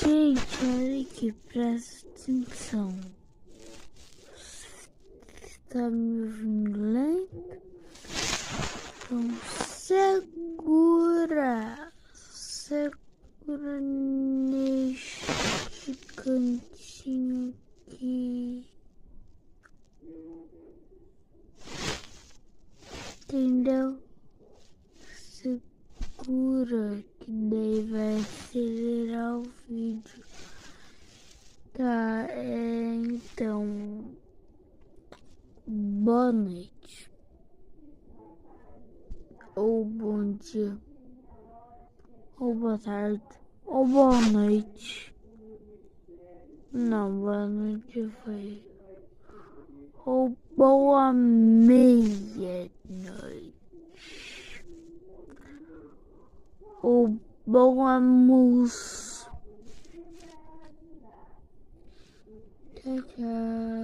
Gente, olha aqui, presta atenção. Tá me ouvindo lento? Então segura neste cantinho aqui. Entendeu? Segura, que daí vai acelerar o vídeo. Tá, então, boa noite, ou bom dia, ou boa tarde, ou boa noite. Não, boa noite foi. Ou boa meia-noite. Ou bom almoço. Tchau, tchau.